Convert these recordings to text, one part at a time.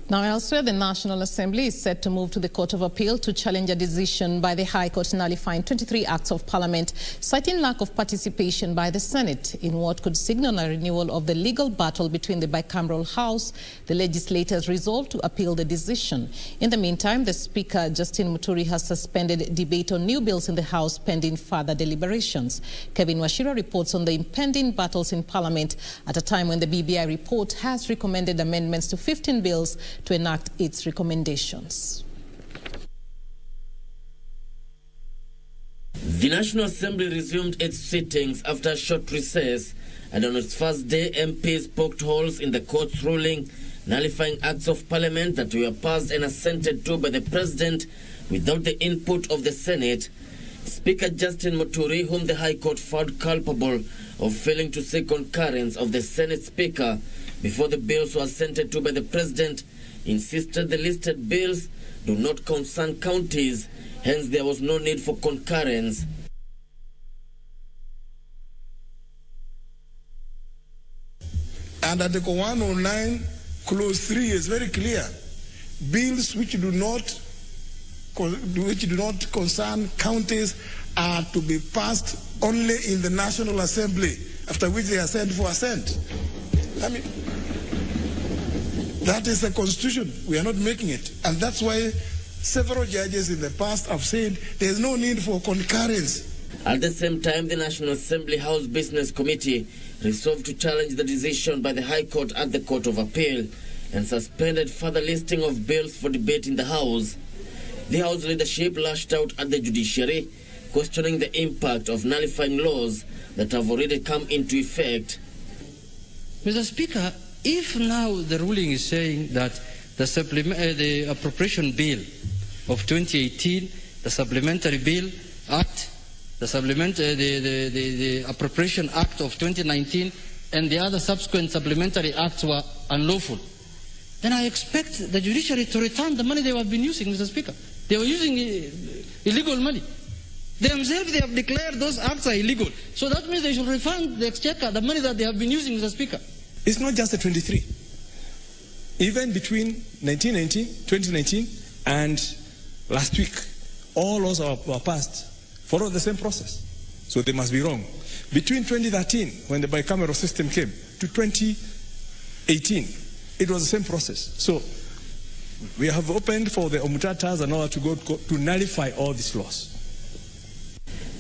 Now elsewhere, the National Assembly is set to move to the Court of Appeal to challenge a decision by the High Court nullifying 23 acts of Parliament, citing lack of participation by the Senate in what could signal a renewal of the legal battle between the bicameral House. The legislators resolved to appeal the decision. In the meantime, the Speaker, Justin Muturi, has suspended debate on new bills in the House pending further deliberations. Kevin Washira reports on the impending battles in Parliament at a time when the BBI report has recommended amendments to 15 bills to enact its recommendations. The National Assembly resumed its sittings after a short recess, and on its first day, MPs poked holes in the court's ruling, nullifying acts of Parliament that were passed and assented to by the President without the input of the Senate. Speaker Justin Muturi, whom the High Court found culpable of failing to seek concurrence of the Senate Speaker before the bills were assented to by the President, insisted the listed bills do not concern counties, hence there was no need for concurrence. And Article 109, Clause 3 is very clear. Bills which do not concern counties are to be passed only in the National Assembly, after which they are sent for assent. I mean, that is the Constitution. We are not making it. And that's why several judges in the past have said there is no need for concurrence. At the same time, the National Assembly House Business Committee resolved to challenge the decision by the High Court at the Court of Appeal and suspended further listing of bills for debate in the House. The House leadership lashed out at the judiciary, questioning the impact of nullifying laws that have already come into effect. Mr. Speaker, if now the ruling is saying that the appropriation bill of 2018, the supplementary bill act, the appropriation act of 2019, and the other subsequent supplementary acts were unlawful, then I expect the judiciary to return the money they have been using, Mr. Speaker. They were using illegal money. They themselves, they have declared those acts are illegal. So that means they should refund the exchequer the money that they have been using, Mr. Speaker. It's not just the 23. Even between 2019, and last week, all laws were passed, followed the same process. So they must be wrong. Between 2013, when the bicameral system came, to 2018, it was the same process. So we have opened for the omutatas and all to go to nullify all these laws.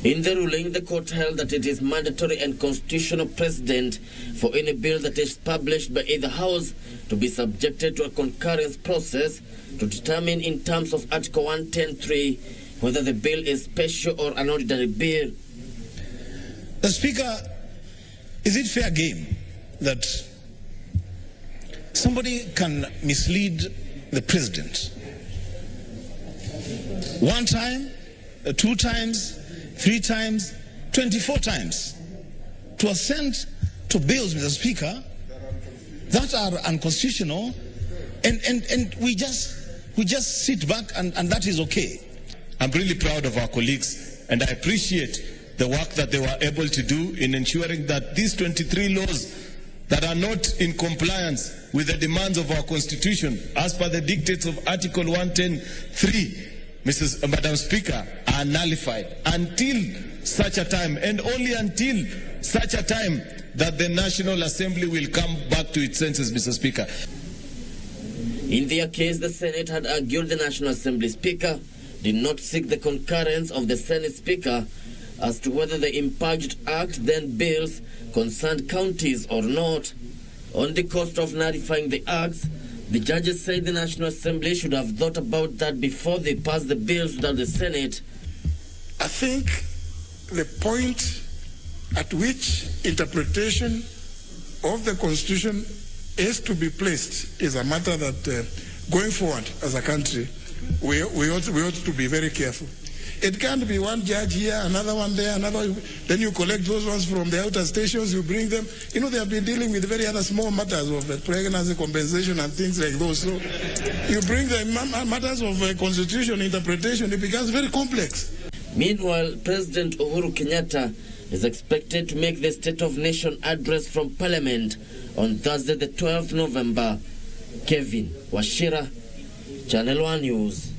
In the ruling, the court held that it is mandatory and constitutional precedent for any bill that is published by either house to be subjected to a concurrence process to determine in terms of Article 110(3) whether the bill is special or an ordinary bill. The Speaker, is it fair game that somebody can mislead the President? One time, 2 times, 3 times, 24 times to assent to bills, Mr. Speaker, that are unconstitutional, and we just sit back and that is okay. I'm really proud of our colleagues, and I appreciate the work that they were able to do in ensuring that these 23 laws that are not in compliance with the demands of our Constitution, as per the dictates of Article 110(3), Madam Speaker, are nullified until such a time, and only until such a time, that the National Assembly will come back to its senses, Mr. Speaker. In their case, the Senate had argued the National Assembly Speaker did not seek the concurrence of the Senate Speaker as to whether the impuged act, then bills, concerned counties or not. On the cost of nullifying the acts, the judges said the National Assembly should have thought about that before they passed the bills without the Senate. I think the point at which interpretation of the Constitution is to be placed is a matter that going forward as a country, we ought to be very careful. It can't be one judge here, another one there, another. Then you collect those ones from the outer stations, you bring them. You know, they have been dealing with very other small matters of pregnancy compensation and things like those. So you bring the matters of constitution interpretation, it becomes very complex. Meanwhile, President Uhuru Kenyatta is expected to make the State of Nation address from Parliament on Thursday, the 12th November. Kevin Washira, Channel 1 News.